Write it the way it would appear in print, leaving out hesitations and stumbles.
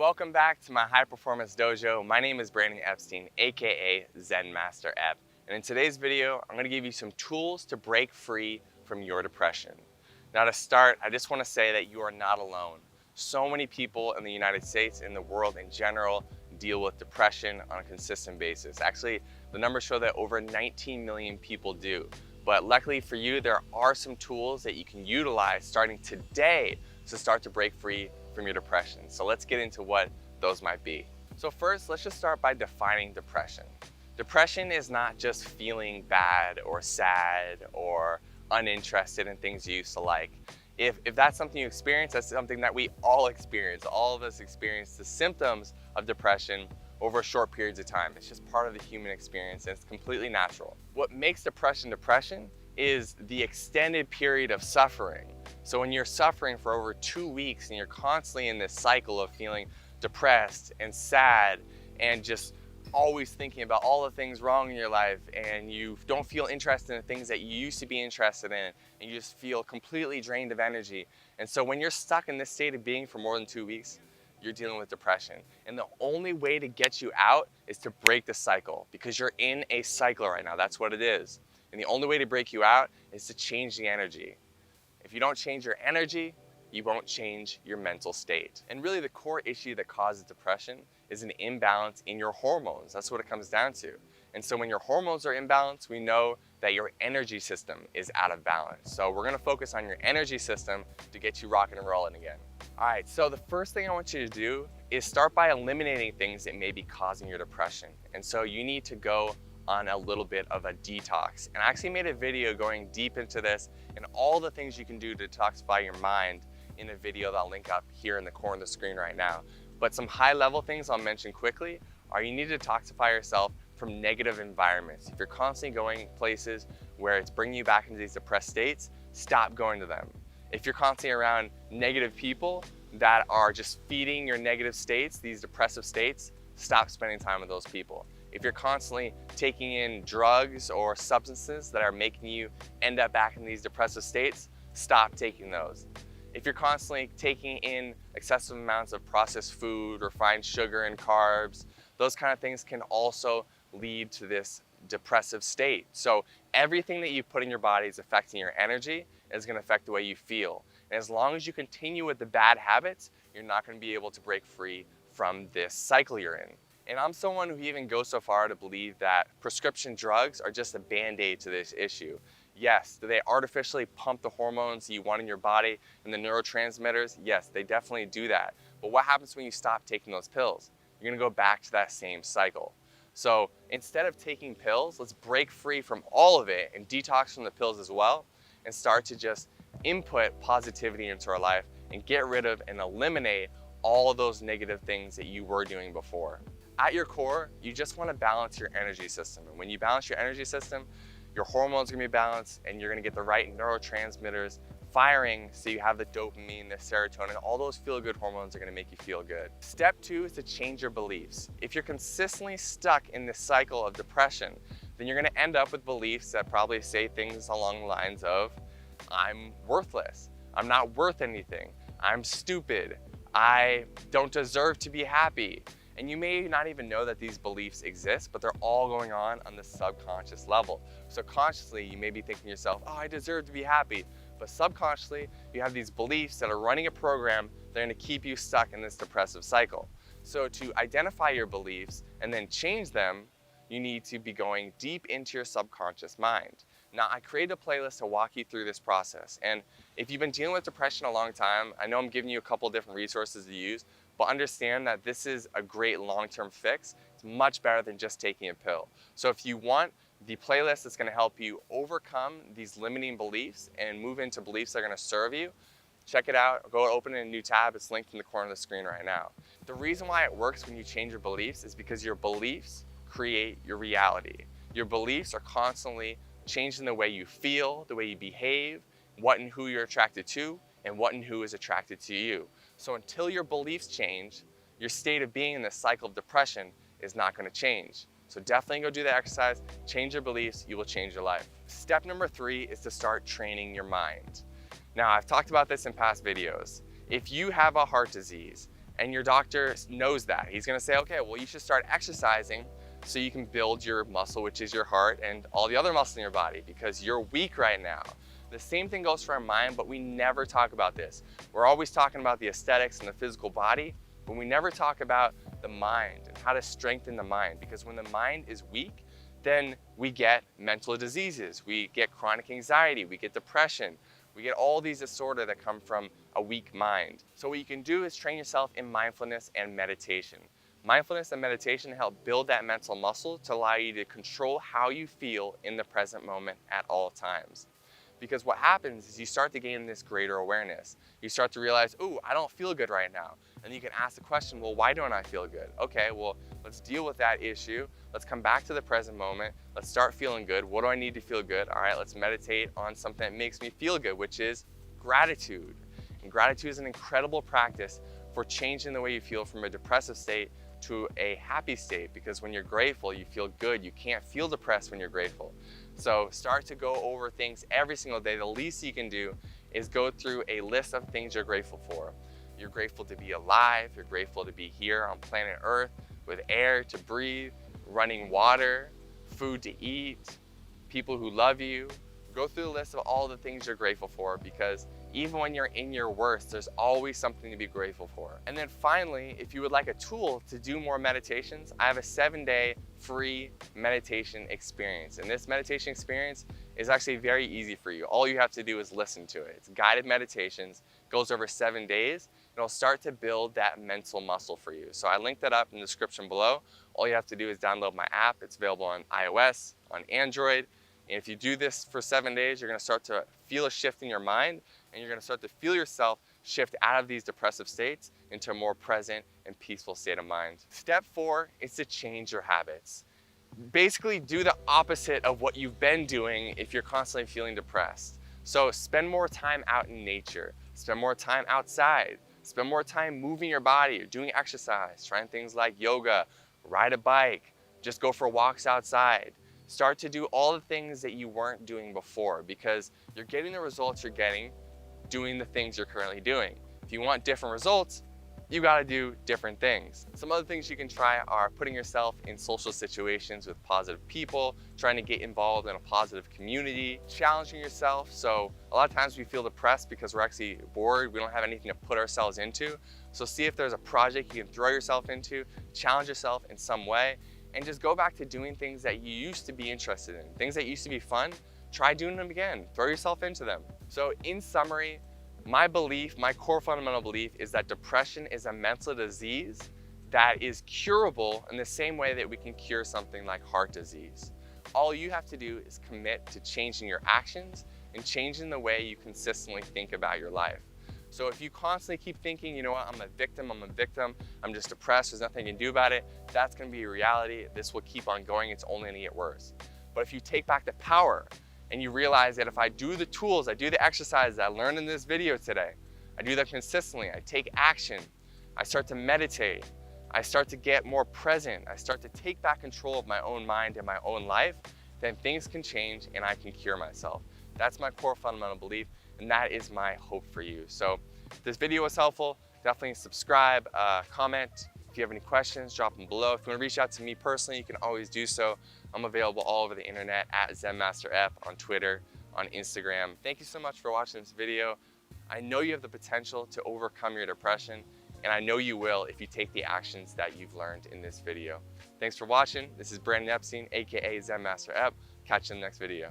Welcome back to my High Performance Dojo. My name is Brandon Epstein, aka Zen Master Ep. And in today's video, I'm going to give you some tools to break free from your depression. Now to start, I just want to say that you are not alone. So many people in the United States and the world in general deal with depression on a consistent basis. Actually, the numbers show that over 19 million people do. But luckily for you, there are some tools that you can utilize starting today to start to break free from your depression. So let's get into what those might be. So first, let's just start by defining depression. Depression is not just feeling bad or sad or uninterested in things you used to like. If that's something you experience, that's something that we all experience. All of us experience the symptoms of depression over short periods of time. It's just part of the human experience and it's completely natural. What makes depression depression is the extended period of suffering. So when you're suffering for over 2 weeks and you're constantly in this cycle of feeling depressed and sad and just always thinking about all the things wrong in your life, and you don't feel interested in the things that you used to be interested in, and you just feel completely drained of energy. And so when you're stuck in this state of being for more than 2 weeks, you're dealing with depression. And the only way to get you out is to break the cycle, because you're in a cycle right now. That's what it is. And the only way to break you out is to change the energy. If you don't change your energy, you won't change your mental state. And really the core issue that causes depression is an imbalance in your hormones. That's what it comes down to. And so when your hormones are imbalanced, we know that your energy system is out of balance. So we're gonna focus on your energy system to get you rocking and rolling again. All right, so the first thing I want you to do is start by eliminating things that may be causing your depression. And so you need to go on a little bit of a detox. And I actually made a video going deep into this and all the things you can do to detoxify your mind in a video that I'll link up here in the corner of the screen right now. But some high level things I'll mention quickly are you need to detoxify yourself from negative environments. If you're constantly going places where it's bringing you back into these depressed states, stop going to them. If you're constantly around negative people that are just feeding your negative states, these depressive states, stop spending time with those people. If you're constantly taking in drugs or substances that are making you end up back in these depressive states, stop taking those. If you're constantly taking in excessive amounts of processed food, refined sugar and carbs, those kind of things can also lead to this depressive state. So everything that you put in your body is affecting your energy and is going to affect the way you feel. And as long as you continue with the bad habits, you're not going to be able to break free from this cycle you're in. And I'm someone who even goes so far to believe that prescription drugs are just a band-aid to this issue. Yes, do they artificially pump the hormones you want in your body and the neurotransmitters? Yes, they definitely do that. But what happens when you stop taking those pills? You're gonna go back to that same cycle. So instead of taking pills, let's break free from all of it and detox from the pills as well and start to just input positivity into our life and get rid of and eliminate all of those negative things that you were doing before. At your core, you just want to balance your energy system. And when you balance your energy system, your hormones are going to be balanced and you're going to get the right neurotransmitters firing so you have the dopamine, the serotonin, all those feel-good hormones are going to make you feel good. Step 2 is to change your beliefs. If you're consistently stuck in this cycle of depression, then you're going to end up with beliefs that probably say things along the lines of, I'm worthless, I'm not worth anything, I'm stupid, I don't deserve to be happy. And you may not even know that these beliefs exist, but they're all going on the subconscious level. So consciously, you may be thinking to yourself, oh, I deserve to be happy. But subconsciously, you have these beliefs that are running a program that are gonna keep you stuck in this depressive cycle. So to identify your beliefs and then change them, you need to be going deep into your subconscious mind. Now, I created a playlist to walk you through this process. And if you've been dealing with depression a long time, I know I'm giving you a couple of different resources to use, but understand that this is a great long-term fix. It's much better than just taking a pill. So if you want the playlist that's gonna help you overcome these limiting beliefs and move into beliefs that are gonna serve you, check it out, go open a new tab. It's linked in the corner of the screen right now. The reason why it works when you change your beliefs is because your beliefs create your reality. Your beliefs are constantly changing the way you feel, the way you behave, what and who you're attracted to, and what and who is attracted to you. So until your beliefs change, your state of being in this cycle of depression is not going to change. So definitely go do the exercise, change your beliefs, you will change your life. Step number 3 is to start training your mind. Now, I've talked about this in past videos. If you have a heart disease And your doctor knows that. He's gonna say, okay, well, you should start exercising so you can build your muscle, which is your heart and all the other muscles in your body, because you're weak right now. The same thing goes for our mind, but we never talk about this. We're always talking about the aesthetics and the physical body, but we never talk about the mind and how to strengthen the mind, because when the mind is weak, then we get mental diseases, we get chronic anxiety, we get depression, we get all these disorders that come from a weak mind. So what you can do is train yourself in mindfulness and meditation. Mindfulness and meditation help build that mental muscle to allow you to control how you feel in the present moment at all times. Because what happens is you start to gain this greater awareness. You start to realize, oh, I don't feel good right now. And you can ask the question, well, why don't I feel good? Okay, well, let's deal with that issue. Let's come back to the present moment. Let's start feeling good. What do I need to feel good? All right, let's meditate on something that makes me feel good, which is gratitude. And gratitude is an incredible practice for changing the way you feel from a depressive state to a happy state, because when you're grateful, you feel good. You can't feel depressed when you're grateful. So start to go over things every single day. The least you can do is go through a list of things you're grateful for. You're grateful to be alive. You're grateful to be here on planet Earth with air to breathe, running water, food to eat, people who love you. Go through the list of all the things you're grateful for, because even when you're in your worst, there's always something to be grateful for. And then finally, if you would like a tool to do more meditations, I have a 7-day free meditation experience. And this meditation experience is actually very easy for you. All you have to do is listen to it. It's guided meditations, goes over 7 days, and it'll start to build that mental muscle for you. So I linked that up in the description below. All you have to do is download my app. It's available on iOS, on Android. And if you do this for 7 days, you're gonna start to feel a shift in your mind, and you're gonna start to feel yourself shift out of these depressive states into a more present and peaceful state of mind. Step 4 is to change your habits. Basically do the opposite of what you've been doing if you're constantly feeling depressed. So spend more time out in nature, spend more time outside, spend more time moving your body or doing exercise, trying things like yoga, ride a bike, just go for walks outside. Start to do all the things that you weren't doing before, because you're getting the results you're getting doing the things you're currently doing. If you want different results, you gotta do different things. Some other things you can try are putting yourself in social situations with positive people, trying to get involved in a positive community, challenging yourself. So a lot of times we feel depressed because we're actually bored, we don't have anything to put ourselves into. So see if there's a project you can throw yourself into, challenge yourself in some way, and just go back to doing things that you used to be interested in. Things that used to be fun, try doing them again. Throw yourself into them. So in summary, my belief, my core fundamental belief is that depression is a mental disease that is curable in the same way that we can cure something like heart disease. All you have to do is commit to changing your actions and changing the way you consistently think about your life. So if you constantly keep thinking, you know what, I'm a victim, I'm just depressed, there's nothing you can do about it, that's gonna be a reality. This will keep on going, it's only gonna get worse. But if you take back the power and you realize that if I do the tools, I do the exercises I learned in this video today, I do them consistently, I take action, I start to meditate, I start to get more present, I start to take back control of my own mind and my own life, then things can change and I can cure myself. That's my core fundamental belief, and that is my hope for you. So if this video was helpful, definitely subscribe, comment. If you have any questions, drop them below. If you want to reach out to me personally, you can always do so. I'm available all over the internet at ZenMasterF on Twitter, on Instagram. Thank you so much for watching this video. I know you have the potential to overcome your depression, and I know you will if you take the actions that you've learned in this video. Thanks for watching. This is Brandon Epstein, aka ZenMasterF. Catch you in the next video.